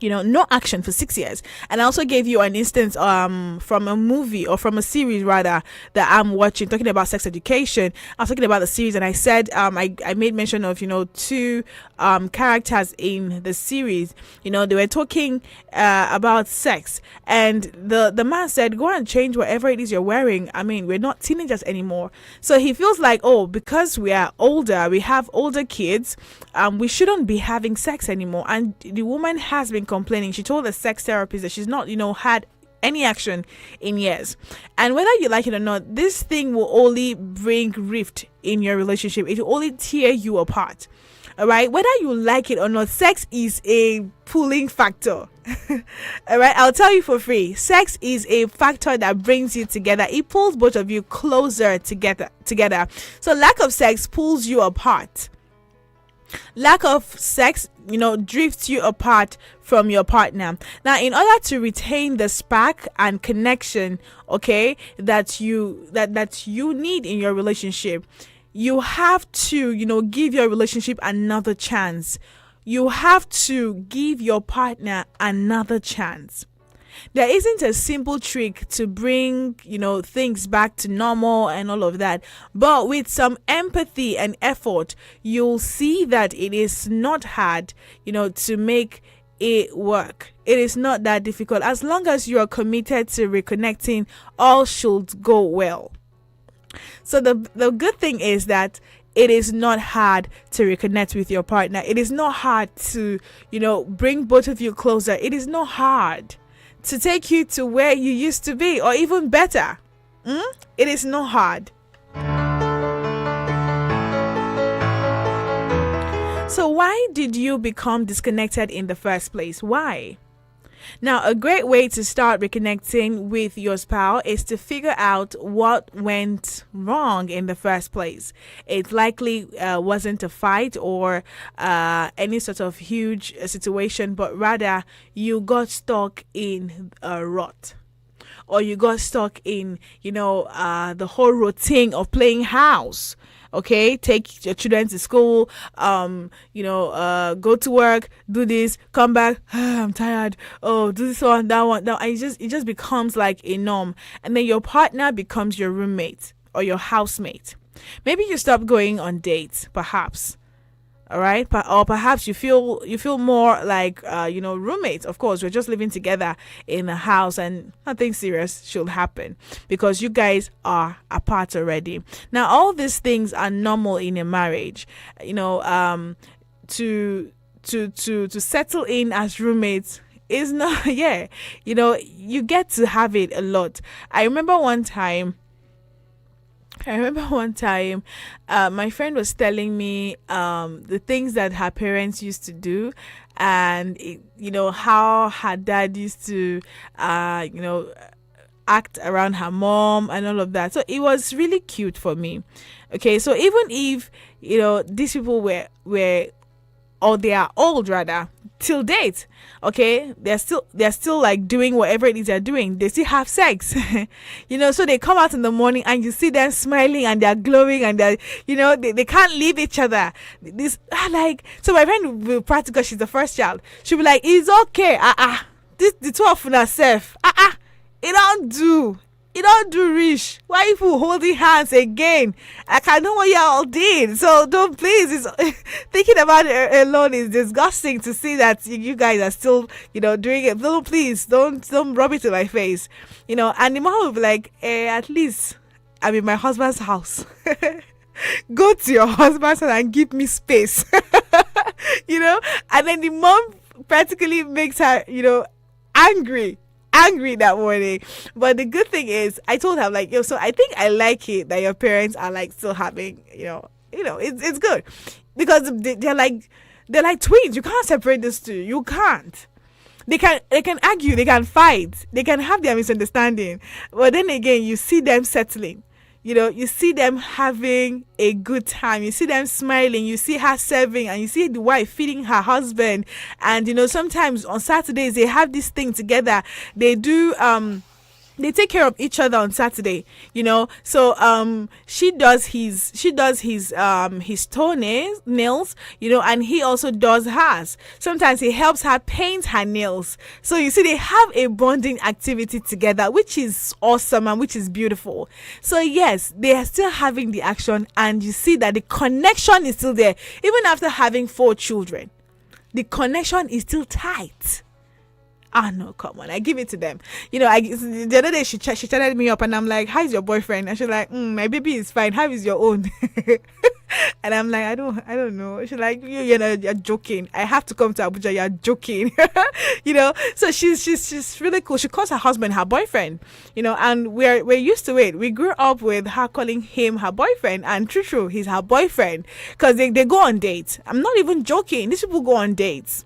no action for 6 years. And I also gave you an instance from a movie, or from a series rather, that I'm watching, talking about sex education. I was talking about the series, and I said I made mention of two characters in the series. They were talking about sex, and the man said, go and change whatever it is you're wearing. I mean, we're not teenagers anymore. So he feels like, oh, because we are older, we have older kids, we shouldn't be having sex anymore. And the woman has been complaining. She told the sex therapist that she's not had any action in years. And whether you like it or not, this thing will only bring rift in your relationship. It will only tear you apart. All right, whether you like it or not, sex is a pulling factor. All right, I'll tell you for free, sex is a factor that brings you together. It pulls both of you closer together. So lack of sex pulls you apart. Lack of sex, drifts you apart from your partner. Now, in order to retain the spark and connection, okay, that you need in your relationship, you have to, give your relationship another chance. You have to give your partner another chance. There isn't a simple trick to bring, things back to normal and all of that. But with some empathy and effort, you'll see that it is not hard, to make it work. It is not that difficult. As long as you are committed to reconnecting, all should go well. So the good thing is that it is not hard to reconnect with your partner. It is not hard to, bring both of you closer. It is not hard to take you to where you used to be, or even better. It is not hard. So why did you become disconnected in the first place? Why? Now, a great way to start reconnecting with your spouse is to figure out what went wrong in the first place. It likely wasn't a fight or any sort of huge situation, but rather you got stuck in a rut. Or you got stuck in, the whole routine of playing house. Okay, take your children to school, go to work, do this, come back, I'm tired, do this one, that one, and it just becomes like a norm. And then your partner becomes your roommate or your housemate. Maybe you stop going on dates, perhaps. All right, or perhaps you feel more like roommates. Of course, we're just living together in a house, and nothing serious should happen because you guys are apart already. Now, all these things are normal in a marriage. To settle in as roommates is not. Yeah, you get to have it a lot. I remember one time, my friend was telling me the things that her parents used to do, and how her dad used to act around her mom and all of that. So it was really cute for me. Okay, so even if these people were or they are old rather till date, okay, they're still like doing whatever it is they're doing. They still have sex. So they come out in the morning and you see them smiling and they're glowing and they're they can't leave each other. So my friend will practice, she's the first child, she'll be like, it's okay, this the two of us self, it don't do rich. Why you holding hands again? I know what y'all did. So don't, please. Thinking about it alone is disgusting to see that you guys are still, doing it. No, please don't rub it in my face. And the mom will be like, at least I'm in my husband's house. Go to your husband's house and give me space. And then the mom practically makes her, angry that morning. But the good thing is, I told her, so I think I like it that your parents are like still having, it's good because they're like twins. You can't separate these two. You can't. They can argue, they can fight, they can have their misunderstanding, but then again, you see them settling. You see them having a good time. You see them smiling. You see her serving, and you see the wife feeding her husband. And sometimes on Saturdays they have this thing together. They do they take care of each other on Saturday, So she does his toenails, and he also does hers. Sometimes he helps her paint her nails. So you see, they have a bonding activity together, which is awesome and which is beautiful. So yes, they are still having the action, and you see that the connection is still there, even after having 4 children. The connection is still tight. Ah, no, come on. I give it to them. The other day she chatted me up and I'm like, how's your boyfriend? And she's like, my baby is fine. How is your own? And I'm like, I don't know. She's like, you're joking. I have to come to Abuja. You're joking. So she's really cool. She calls her husband her boyfriend, and we're used to it. We grew up with her calling him her boyfriend, and true, he's her boyfriend because they go on dates. I'm not even joking. These people go on dates.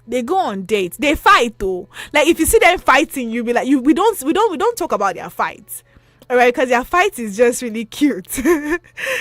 They go on dates. They fight though. Like if you see them fighting, you'll be like, we don't talk about their fights. All right, because their fight is just really cute.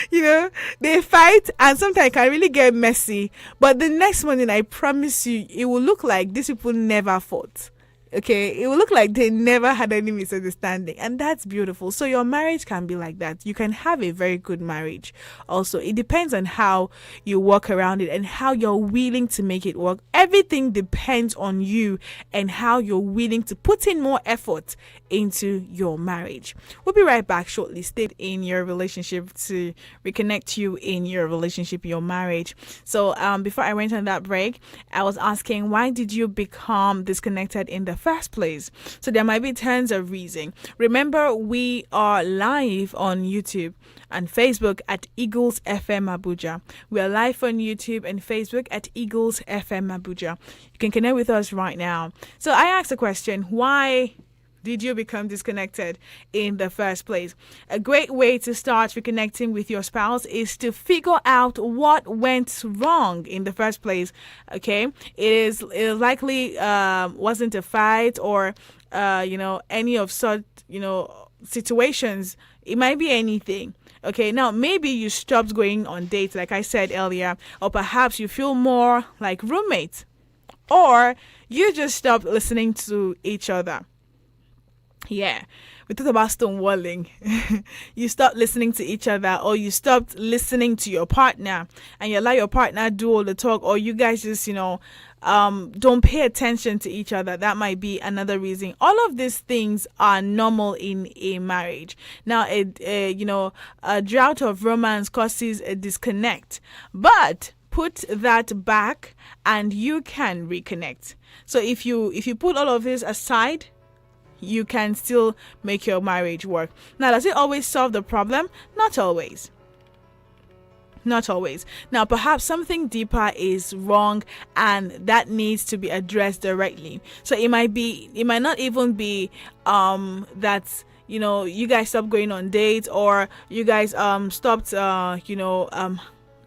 They fight and sometimes it can really get messy. But the next morning, I promise you, it will look like these people never fought. Okay, it will look like they never had any misunderstanding, and that's beautiful. So your marriage can be like that. You can have a very good marriage. Also, it depends on how you work around it and how you're willing to make it work. Everything depends on you and how you're willing to put in more effort into your marriage. We'll be right back shortly. Stay in your relationship to reconnect you in your relationship, your marriage. So before I went on that break, I was asking, why did you become disconnected in the first place? So there might be tons of reasons. Remember, we are live on YouTube and Facebook at Eagles FM Abuja. We are live on YouTube and Facebook at Eagles FM Abuja. You can connect with us right now. So I asked a question, why did you become disconnected in the first place? A great way to start reconnecting with your spouse is to figure out what went wrong in the first place. Okay, it likely wasn't a fight or any of such situations. It might be anything. Okay, now maybe you stopped going on dates, like I said earlier, or perhaps you feel more like roommates, or you just stopped listening to each other. Yeah, we talked about stonewalling. You stopped listening to each other, or you stopped listening to your partner, and you allow your partner do all the talk, or you guys just don't pay attention to each other. That might be another reason. All of these things are normal in a marriage. Now, a drought of romance causes a disconnect, but put that back and you can reconnect. So if you put all of this aside, you can still make your marriage work. Now, does it always solve the problem? Not always. Not always. Now, perhaps something deeper is wrong and that needs to be addressed directly. So it might not even be that you guys stopped going on dates, or you guys stopped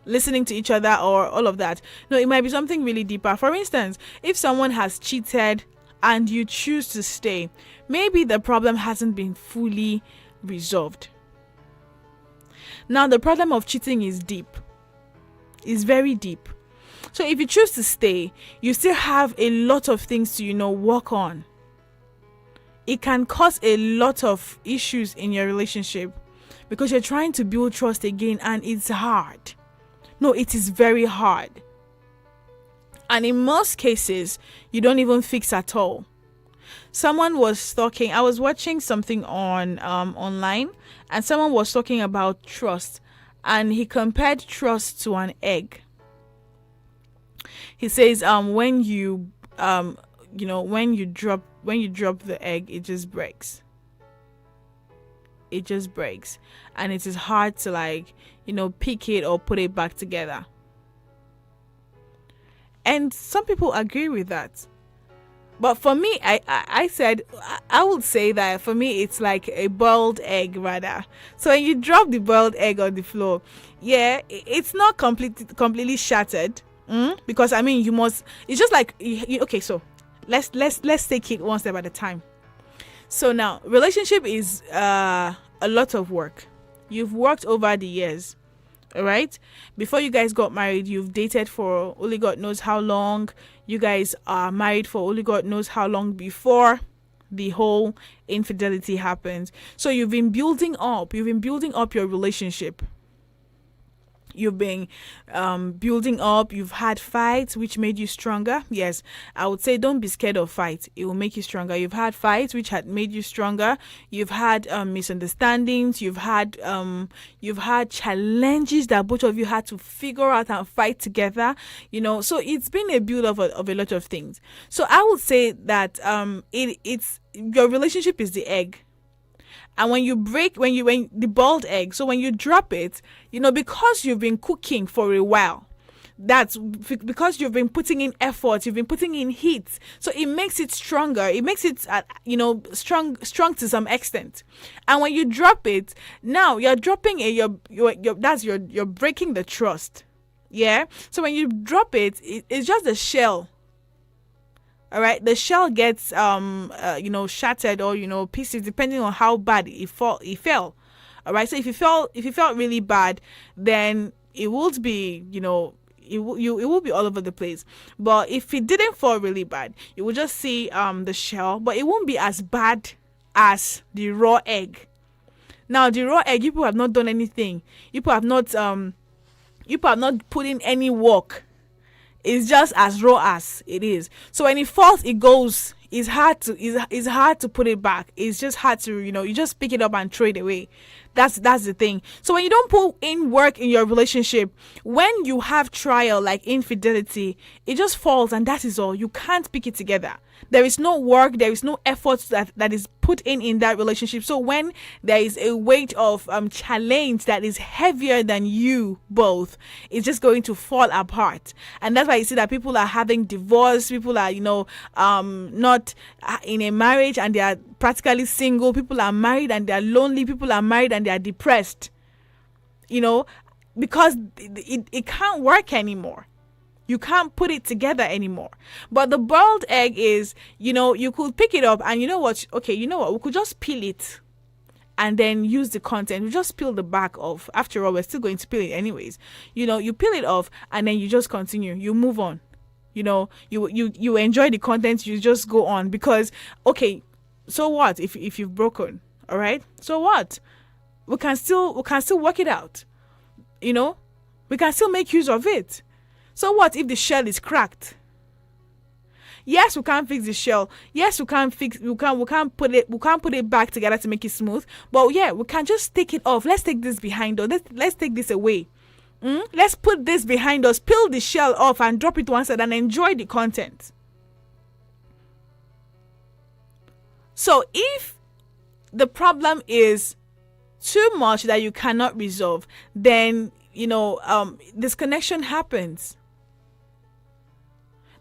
listening to each other, or all of that. No, it might be something really deeper. For instance, if someone has cheated and you choose to stay, maybe the problem hasn't been fully resolved. Now, the problem of cheating is deep. It's very deep. So if you choose to stay, you still have a lot of things to, work on. It can cause a lot of issues in your relationship because you're trying to build trust again, and it's hard. No, it is very hard. And in most cases, you don't even fix at all. Someone was talking, I was watching something on online, and someone was talking about trust, and he compared trust to an egg. He says when you drop the egg, it just breaks. It just breaks, and it is hard to pick it or put it back together. And some people agree with that. But for me, I would say that for me, it's like a boiled egg rather. So when you drop the boiled egg on the floor, yeah, it's not completely shattered. Because you must, it's just like, okay, so let's take it one step at a time. So now, relationship is a lot of work. You've worked over the years. All right. Before you guys got married, you've dated for only God knows how long. You guys are married for only God knows how long before. the whole infidelity happens. So you've been building up your relationship. You've been building up. You've had fights which made you stronger. Yes, I would say don't be scared of fight. It will make you stronger. You've had fights which had made you stronger. You've had misunderstandings. You've had challenges that both of you had to figure out and fight together. So it's been a build up of a lot of things. So I would say that it's your relationship is the egg. And when the boiled egg, so when you drop it, because you've been cooking for a while, that's because you've been putting in effort, you've been putting in heat, so it makes it stronger. It makes it, strong to some extent. And when you drop it, now you're dropping it. You're breaking the trust. Yeah. So when you drop it, it's just a shell. All right, the shell gets shattered or pieces depending on how bad it fell. All right, so if it felt really bad, then it would be it will be all over the place. But if it didn't fall really bad, you will just see the shell, but it won't be as bad as the raw egg. Now the raw egg, you people have not done anything. You people have not put in any work. It's just as raw as it is. So when it falls, it goes. It's hard to put it back. It's just hard to you just pick it up and throw it away. That's the thing. So when you don't put in work in your relationship, when you have trial like infidelity, it just falls and that is all. You can't pick it together. There is no work, there is no effort that is put in that relationship. So when there is a weight of challenge that is heavier than you both, it's just going to fall apart. And that's why you see that people are having divorce, people are not in a marriage and they are practically single, people are married and they are lonely, people are married and they are depressed, because it can't work anymore. You can't put it together anymore. But the boiled egg is, you could pick it up and we could just peel it and then use the content. We just peel the back off. After all, we're still going to peel it anyways. You peel it off and then you just continue. You move on. You enjoy the content, you just go on because, okay, so what if you've broken, all right? So what? We can still work it out. We can still make use of it. So what if the shell is cracked? Yes, we can't fix the shell. Yes, we can't put it back together to make it smooth. But yeah, we can just take it off. Let's take this behind us. Let's take this away. Let's put this behind us, peel the shell off and drop it to one side and enjoy the content. So if the problem is too much that you cannot resolve, then disconnection happens.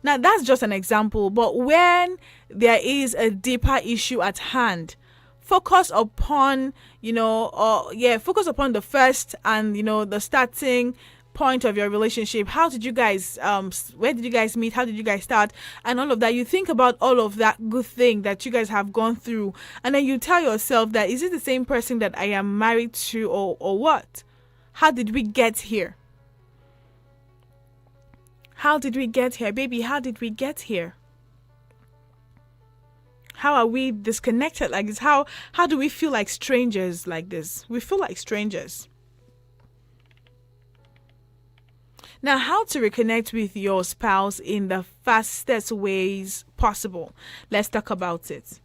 Now that's just an example, but when there is a deeper issue at hand, focus upon focus upon the first and the starting point of your relationship. How did you guys where did you guys meet? How did you guys start? And all of that. You think about all of that good thing that you guys have gone through, and then you tell yourself that, is it the same person that I am married to or what? How did we get here? How did we get here, baby? How did we get here? How are we disconnected like this? How do we feel like strangers like this? We feel like strangers. Now, how to reconnect with your spouse in the fastest ways possible? Let's talk about it.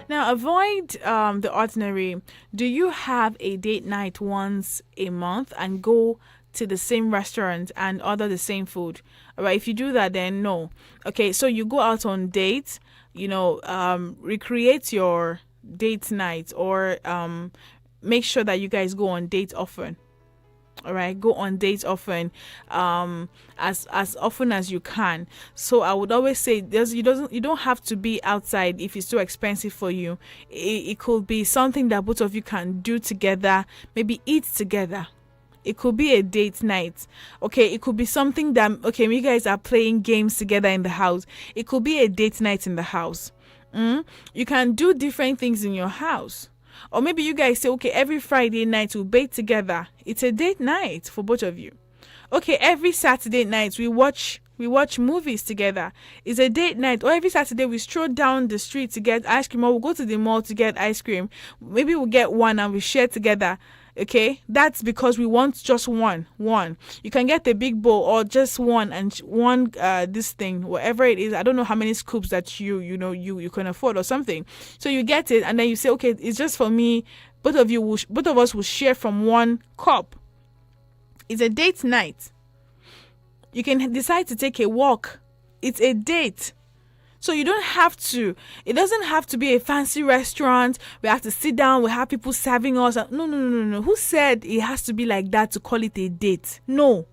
Now, avoid the ordinary. Do you have a date night once a month and go to the same restaurant and order the same food? All right, if you do that, then no. Okay, so you go out on dates, recreate your date night, or make sure that you guys go on dates often. All right, go on dates often, as often as you can. So I would always say you don't have to be outside if it's too expensive for you. It could be something that both of you can do together, maybe eat together. It could be a date night. Okay, it could be something that, you guys are playing games together in the house. It could be a date night in the house. You can do different things in your house. Or maybe you guys say, okay, every Friday night we'll bake together. It's a date night for both of you. Okay, every Saturday night we watch We watch movies together. It's a date night. Or every Saturday we stroll down the street to get ice cream, or we'll go to the mall to get ice cream. Maybe we'll get one and we share together. Okay, that's because we want just one. You can get the big bowl or just one, and one this thing, whatever it is. I don't know how many scoops that you can afford or something. So you get it, and then you say, okay, it's just for me. Both of us will share from one cup. It's a date night. You can decide to take a walk. It's a date. So you don't have to. It doesn't have to be a fancy restaurant. We have to sit down. We have people serving us. No. Who said it has to be like that to call it a date? No.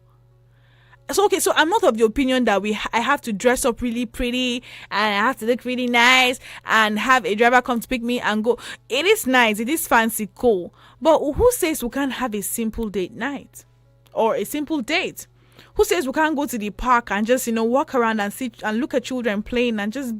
So okay, so I'm not of the opinion that I have to dress up really pretty and I have to look really nice and have a driver come to pick me and go. It is nice. It is fancy, cool. But who says we can't have a simple date night or a simple date? Who says we can't go to the park and just, walk around and sit and look at children playing and just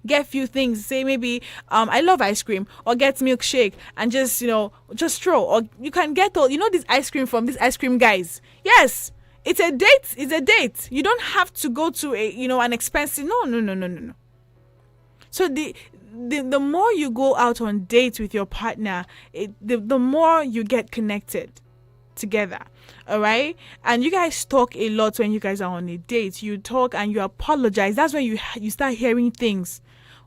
get a few things? Say maybe, I love ice cream, or get milkshake and just stroll. Or you can get this ice cream from these ice cream guys. Yes, it's a date. It's a date. You don't have to go to an expensive. No. So the more you go out on dates with your partner, the more you get connected together. All right, and you guys talk a lot when you guys are on a date. You talk and you apologize. That's when you start hearing things.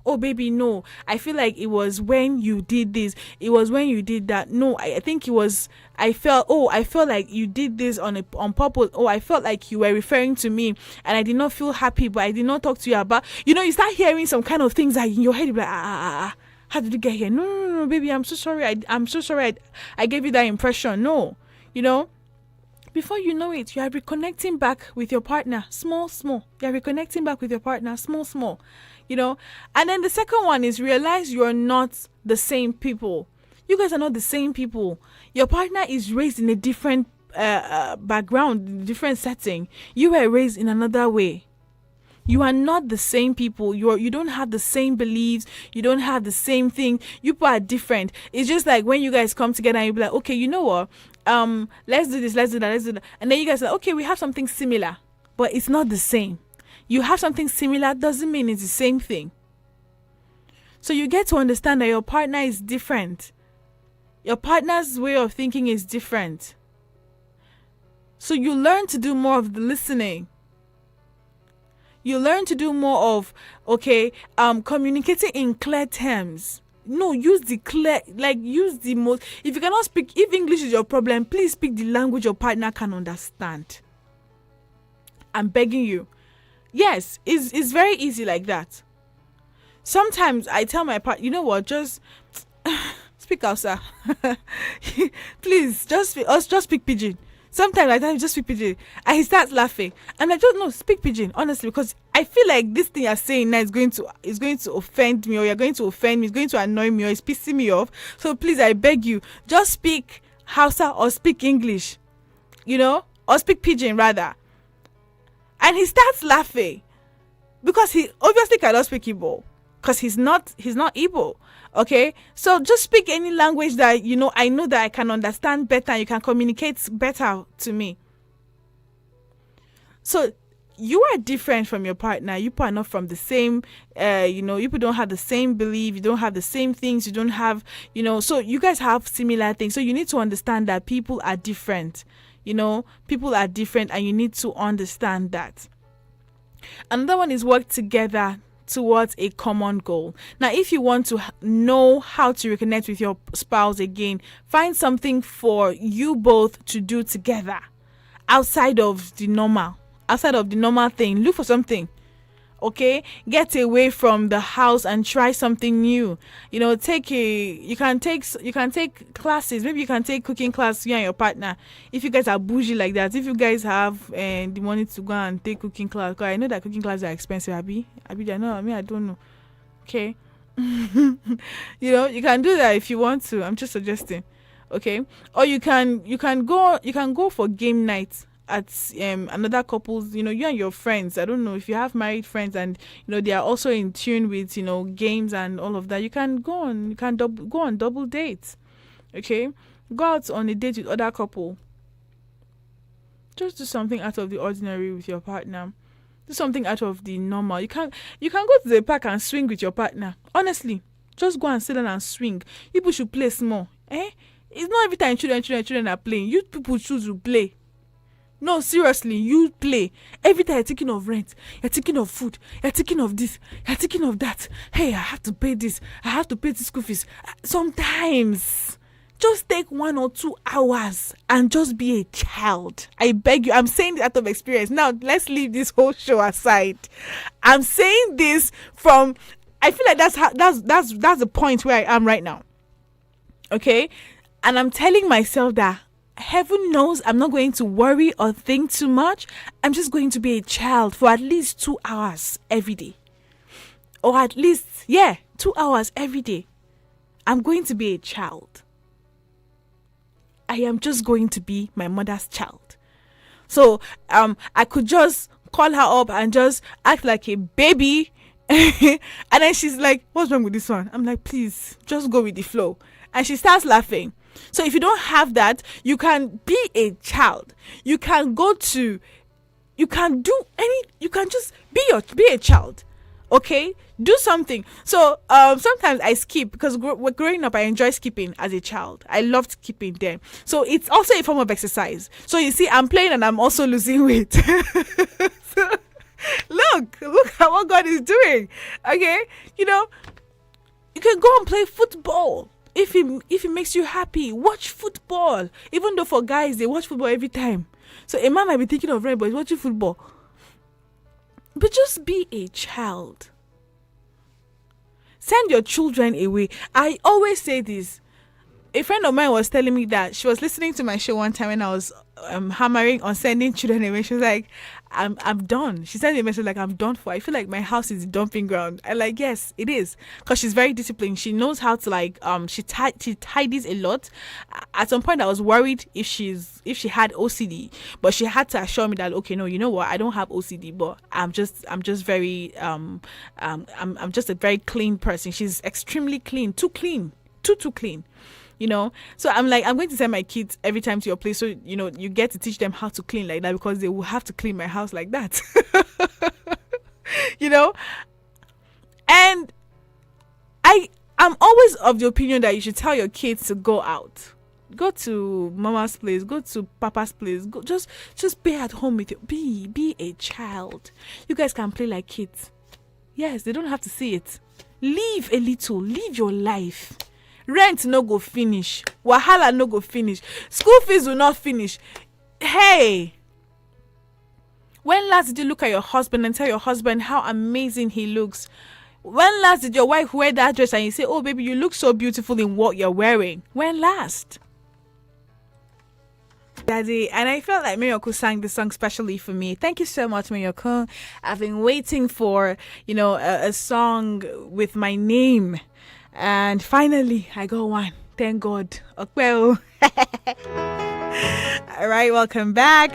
Oh baby, no, I feel like it was when you did this, it was when you did that. No, I think it was, I felt like you did this on purpose. Oh, I felt like you were referring to me and I did not feel happy, but I did not talk to you about, you start hearing some kind of things like in your head. You're like, how did you get here? No, baby, I'm so sorry. I'm so sorry I gave you that impression. No, before you know it, you are reconnecting back with your partner, small. You are reconnecting back with your partner, small. And then the second one is realize you are not the same people. You guys are not the same people. Your partner is raised in a different background, different setting. You were raised in another way. You are not the same people. You don't have the same beliefs. You don't have the same thing. You people are different. It's just like when you guys come together and you be like, okay, you know what? Let's do this, let's do that. And then you guys are like, okay, we have something similar, but it's not the same. You have something similar doesn't mean it's the same thing. So you get to understand that your partner is different. Your partner's way of thinking is different. So you learn to do more of the listening. You learn to do more of, communicating in clear terms. No, use the most. If you cannot speak, if English is your problem, please speak the language your partner can understand. I'm begging you. Yes, it's very easy like that. Sometimes I tell my partner, you know what, just speak Hausa. Please, just speak Pidgin. Sometimes I tell him just speak Pidgin, and he starts laughing. And I just no speak Pidgin, honestly, because I feel like this thing you're saying now is going to offend me, or you're going to offend me, it's going to annoy me, or it's pissing me off. So please, I beg you, just speak Hausa or speak English, or speak Pidgin rather. And he starts laughing because he obviously cannot speak Igbo, because he's not Igbo. Okay, so just speak any language that I know that I can understand better and you can communicate better to me. So you are different from your partner. You are not from the same you don't have the same belief, you don't have the same things, you don't have so you guys have similar things. So you need to understand that people are different. People are different, and you need to understand that. Another one is work together towards a common goal. Now, if you want to know how to reconnect with your spouse again, find something for you both to do together outside of the normal thing. Look for something. Okay, get away from the house and try something new. You can take classes. Maybe you can take cooking class, you and your partner. If you guys are bougie like that, if you guys have the money to go and take cooking class, because I know that cooking classes are expensive. I don't know. Okay, you can do that if you want to. I'm just suggesting. Okay, or you can go for game night at another couple's, you and your friends. I don't know if you have married friends and they are also in tune with games and all of that. You can go on double dates. Okay, go out on a date with other couple. Just do something out of the ordinary with your partner. Do something out of the normal. You can go to the park and swing with your partner. Honestly, just go and sit down and swing. People should play small. It's not every time children are playing. You people choose to play. No, seriously, you play. Every time you're thinking of rent, you're thinking of food, you're thinking of this, you're thinking of that. Hey, I have to pay this, I have to pay the school fees. Sometimes, just take 1 or 2 hours and just be a child. I beg you. I'm saying this out of experience. Now, let's leave this whole show aside. I'm saying this from. I feel like that's the point where I am right now. Okay, and I'm telling myself that heaven knows I'm not going to worry or think too much. I'm just going to be a child for at least 2 hours every day, or at least 2 hours every day. I'm going to be a child. I am just going to be my mother's child. So I could just call her up and just act like a baby. And then she's like, what's wrong with this one? I'm like, please, just go with the flow. And she starts laughing. So if you don't have that, you can be a child. You can you can just be a child. Okay, do something. So sometimes I skip because growing up I enjoy skipping as a child. I loved skipping then. So it's also a form of exercise. So you see, I'm playing and I'm also losing weight. So, look at what God is doing. Okay, you can go and play football. If it makes you happy, watch football. Even though for guys they watch football every time. So a man might be thinking of rain, but he's watching football. But just be a child. Send your children away. I always say this. A friend of mine was telling me that she was listening to my show one time when I was hammering on sending children away. She was like, I'm done. She sent me a message like, I'm done for. I feel like my house is a dumping ground. I'm like, yes, it is. Because she's very disciplined. She knows how to she tidies a lot. At some point I was worried if she had OCD, but she had to assure me that, okay, no, you know what, I don't have OCD, but I'm just very I'm just a very clean person. She's extremely clean, too clean. Too clean. So I'm like, I'm going to send my kids every time to your place, so you get to teach them how to clean like that, because they will have to clean my house like that. And I'm always of the opinion that you should tell your kids to go out, go to mama's place, go to papa's place, go just be at home with you. Be a child. You guys can play like kids. Yes, they don't have to see it. Live a little, live your life. Rent no go finish. Wahala no go finish. School fees will not finish. Hey, when last did you look at your husband and tell your husband how amazing he looks? When last did your wife wear that dress and you say, oh baby, you look so beautiful in what you're wearing? When last? Daddy, and I felt like Miyoko sang this song specially for me. Thank you so much, Miyoko. I've been waiting for a song with my name. And finally, I got one. Thank God. Well, all right, welcome back.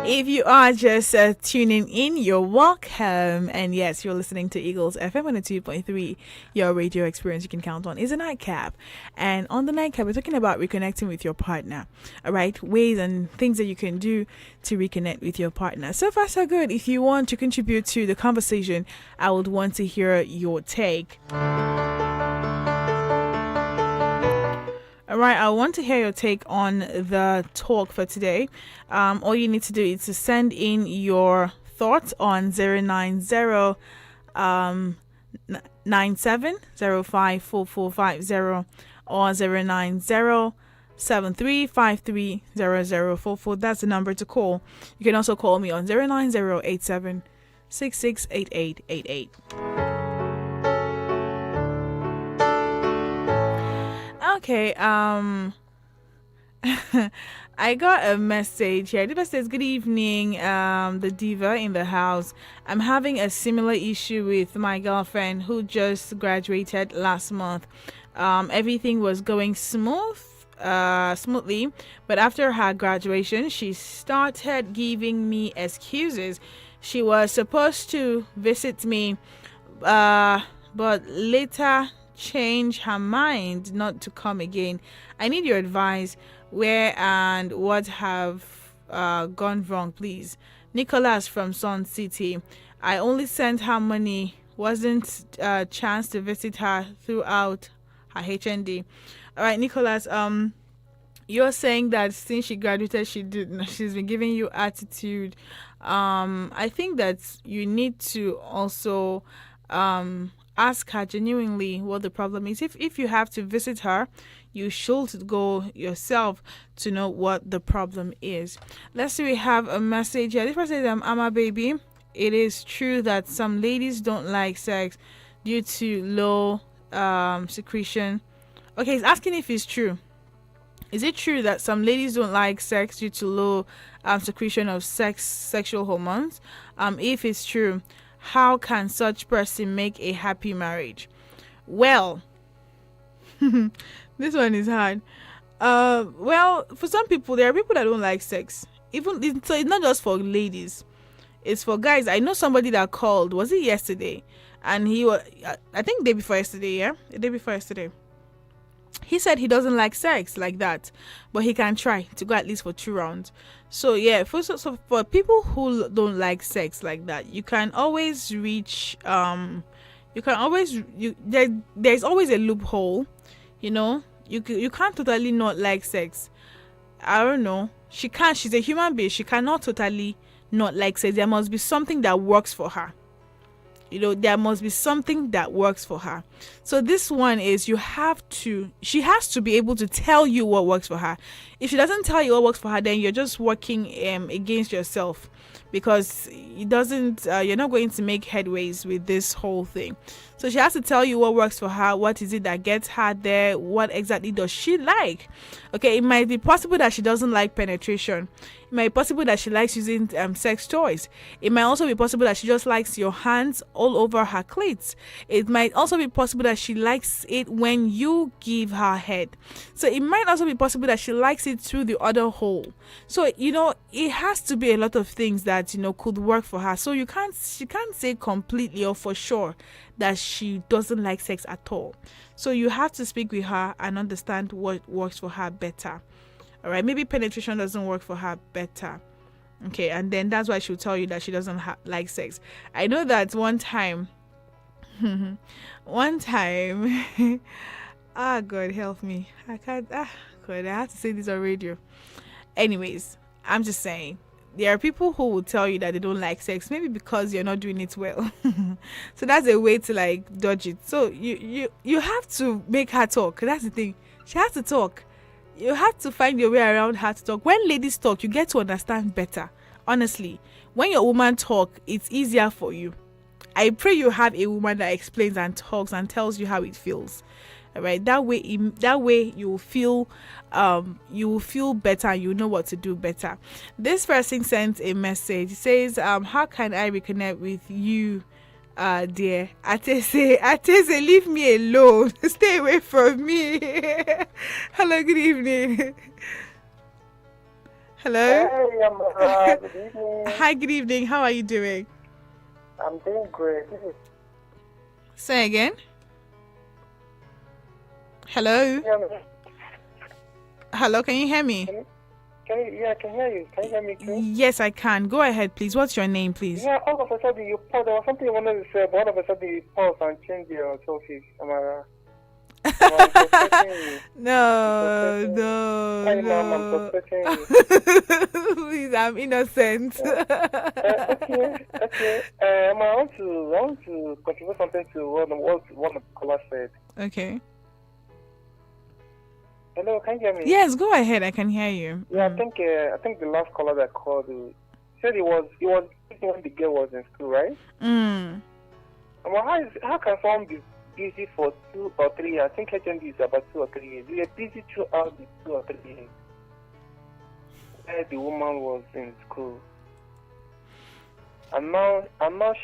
If you are just tuning in, you're welcome. And yes, you're listening to Eagles FM 102.3. Your radio experience you can count on is a nightcap. And on the nightcap, we're talking about reconnecting with your partner. All right, ways and things that you can do to reconnect with your partner. So far, so good. If you want to contribute to the conversation, I would want to hear your take. All right, I want to hear your take on the talk for today. All you need to do is to send in your thoughts on 090 97054450 or 090 73530044. That's the number to call. You can also call me on 09087 668888. Okay, I got a message here. Diva says, good evening, the diva in the house. I'm having a similar issue with my girlfriend who just graduated last month. Everything was going smoothly, but after her graduation, she started giving me excuses. She was supposed to visit me, but later change her mind not to come again. I need your advice. Where and what have gone wrong, please? Nicholas from Sun City. I only sent her money. Wasn't a chance to visit her throughout her HND. All right, Nicholas. You're saying that since she graduated, she's been giving you attitude. I think that you need to also ask her genuinely what the problem is. If you have to visit her, you should go yourself to know what the problem is. Let's see, we have a message here. This person says, "Ama baby, it is true that some ladies don't like sex due to low secretion." Okay, he's asking if it's true. Is it true that some ladies don't like sex due to low secretion of sexual hormones? If it's true, how can such person make a happy marriage? Well, this one is hard. Well, for some people, there are people that don't like sex. So it's not just for ladies; it's for guys. I know somebody that called. Was it yesterday? And he was, I think, day before yesterday. Yeah, the day before yesterday. He said he doesn't like sex like that, but he can try to go at least for 2 rounds. So yeah, so for people who don't like sex like that, you can always reach there's always a loophole. You can't totally not like sex. I don't know. She's a human being. She cannot totally not like sex. There must be something that works for her. There must be something that works for her. So this one is, she has to be able to tell you what works for her. If she doesn't tell you what works for her, then you're just working against yourself, because you're not going to make headways with this whole thing. So she has to tell you what works for her. What is it that gets her there? What exactly does she like? Okay, it might be possible that she doesn't like penetration. It might be possible that she likes using sex toys. It might also be possible that she just likes your hands all over her clit. It might also be possible that she likes it when you give her head. So it might also be possible that she likes it through the other hole. So it has to be a lot of things that could work for her. So she can't say completely or for sure that she doesn't like sex at all. So you have to speak with her and understand what works for her better. All right, maybe penetration doesn't work for her better. Okay, and then that's why she'll tell you that she doesn't like sex. I know that one time, God help me. I can't, God, I have to say this on radio. Anyways, I'm just saying, there are people who will tell you that they don't like sex, maybe because you're not doing it well. So that's a way to dodge it. So you have to make her talk. That's the thing. She has to talk. You have to find your way around her to talk. When ladies talk, you get to understand better. Honestly, when your woman talk, it's easier for you. I pray you have a woman that explains and talks and tells you how it feels. All right, that way you will feel better, and you know what to do better. This person sent a message. It says, how can I reconnect with you, dear? Atese, leave me alone. Stay away from me. Hello, good evening. Hello. Hey, Amara. Good evening. Hi, good evening. How are you doing? I'm doing great. Say again. Hello. Hello, can you hear me? I can hear you. Can you hear me too? Yes, I can. Go ahead, please. What's your name, please? Yeah, all of a sudden you paused. There was something you wanted to say, but all of a sudden you paused and changed your topic, Amara. No. I'm suspecting you. Please, I'm innocent. Okay. I want to contribute something to what one of the callers said. Okay. Hello, can you hear me? Yes, go ahead. I can hear you. Yeah, I think the last caller that called said it was when the girl was in school, right? Well, how can someone be busy for 2 or 3 years? I think HND is about 2 or 3 years. We are busy throughout the 2 or 3 years. Where the woman was in school, and now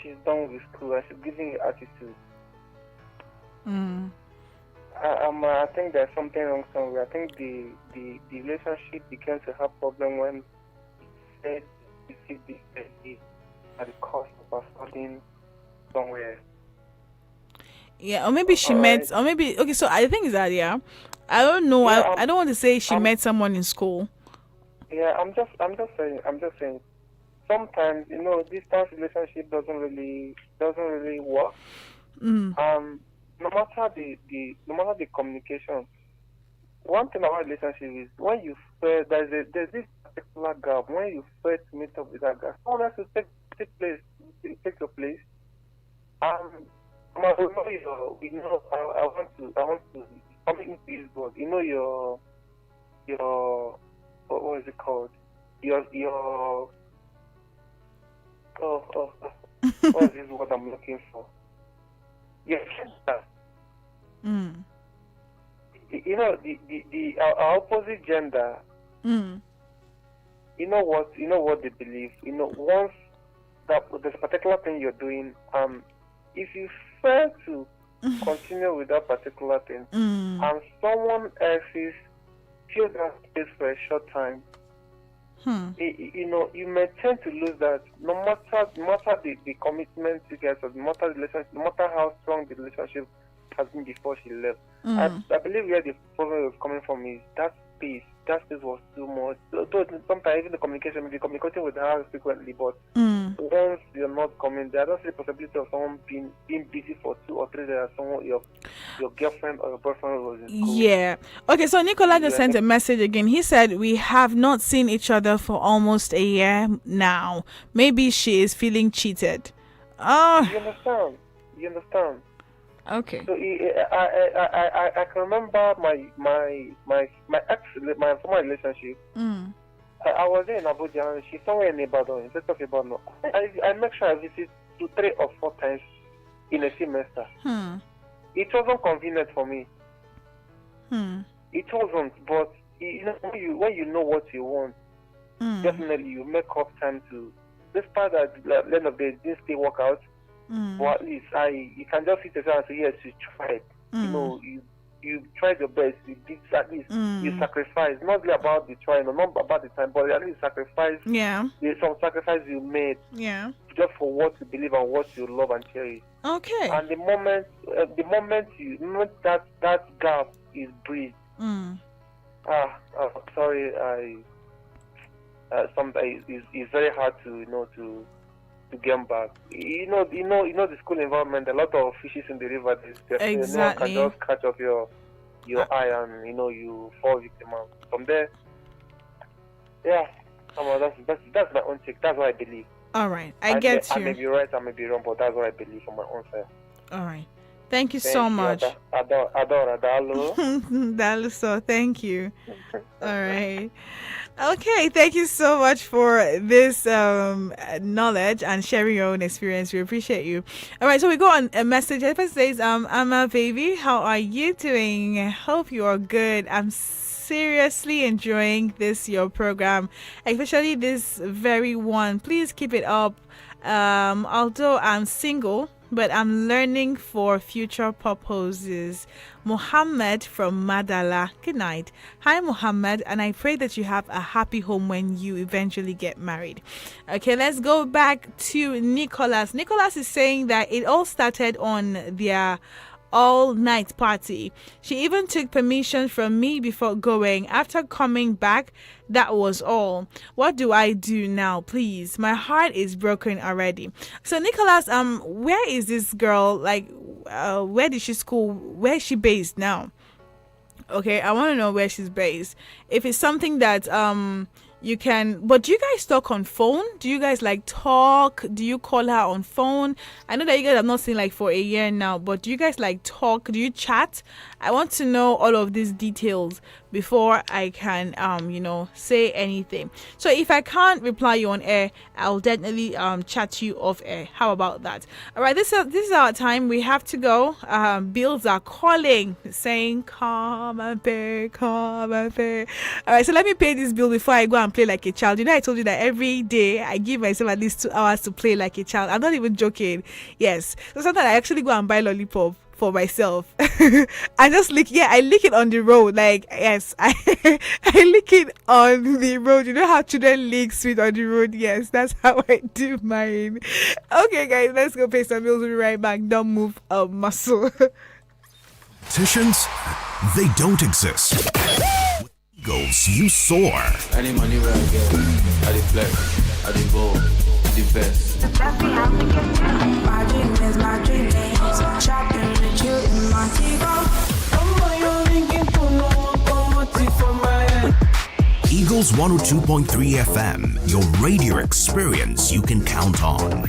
she's done with school and she's giving you attitude. I think there's something wrong somewhere. I think the relationship began to have problem when said at the cost of studying somewhere. Yeah, or maybe she met, or maybe, okay, so I think is that, I don't know, I don't want to say she met someone in school. Yeah, I'm just saying. Sometimes, distance relationship doesn't really work. Mm. No matter no matter the communication. One thing about relationship is when you fail, there's this particular gap. When you fail to meet up with that guy, someone else will take your place. Um, I want to something is good. Your what is it called? Your oh, what is this word I'm looking for? Your gender. Mm. Our opposite gender. Mm. You know what they believe. Once that there's a particular thing you're doing, if you fail to continue with that particular thing, Mm. and someone else is fill that space for a short time, Hmm. you may tend to lose that. No matter the commitment you guys have, no matter the relationship, no matter how strong the relationship has been before she left. Mm. I believe where the problem was coming from is that space. That space was too much. Though sometimes even the communication, maybe communicating with her frequently, but Mm. once you're not coming, there I don't see the possibility of someone being busy for 2 or 3 days. Someone your girlfriend or your boyfriend was in school. Yeah. Okay, so Nicola just Yeah, sent a message again. He said, we have not seen each other for almost a year now. Maybe she is feeling cheated. Oh, you understand? You understand? okay. So I can remember my ex, my former relationship. Mm. I was there in Abuja and she's somewhere in Ibadan. Let's talk about no. I make sure I visit 2, 3 or 4 times in a semester. Hmm. It wasn't convenient for me. Hmm. It wasn't, but when you know what you want, Mm. definitely you make up time to. Despite that, at the end of the day, it didn't still work out. Mm. But at least you can just sit aside and say yes, you tried. Mm. You tried your best. You did at least. Mm. You sacrificed. Not really about the trying, or not about the time, but at least sacrifice. Yeah. There's some sacrifice you made Yeah. just for what you believe and what you love and cherish. Okay. And the moment that gap is bridged, Mm. sorry, sometimes it's very hard to get back. The school environment. A lot of fishes in the river. Exactly. No one can just catch off your eye and you fall victim. And from there, yeah. That's my own take. That's what I believe. All right. I get I you. may be right, I may be wrong, but that's what I believe from my own side. All right. Thank you Thank so you, much. Adoro. Daliso, thank you. All right. Okay, thank you so much for this knowledge and sharing your own experience. We appreciate you. All right, so we go on a message. It says, Amma baby, how are you doing? I hope you are good. I'm seriously enjoying this your program, especially this very one. Please keep it up. Although I'm single, but I'm learning for future purposes. Mohammed from Madala. Good night. Hi, Mohammed, and I pray that you have a happy home when you eventually get married. Okay, let's go back to Nicholas. Nicholas is saying that it all started on their all night party. She even took permission from me before going. After coming back, that was all. What do I do now, please? My heart is broken already. So Nicholas, where is this girl? Like, where did she school? Where is she based now? Okay, I want to know where she's based. If it's something that you can, but do you guys talk on phone? Do you guys like talk? Do you call her on phone? I know that you guys have not seen like for a year now, but do you guys like talk? Do you chat? I want to know all of these details before I can say anything. So if I can't reply you on air, I'll definitely chat you off air. How about that? All right, this is our time. We have to go. Bills are calling, saying come and pay, come and pay. All right, so let me pay this bill before I go and play like a child. I told you that every day I give myself at least 2 hours to play like a child. I'm not even joking. Yes, so sometimes I actually go and buy lollipop for myself. I just I lick it on the road. Like, yes, I lick it on the road. You know how children lick sweet on the road? Yes, that's how I do mine. Okay, guys, let's go pay some bills. We'll be right back. Don't move a muscle. Politicians, they don't exist. Eagles, you soar. Any money where I get, I dey flex, I dey ball, the best. My dream is my dream. Shopping with you in Montego. Eagles 102.3 FM, your radio experience you can count on.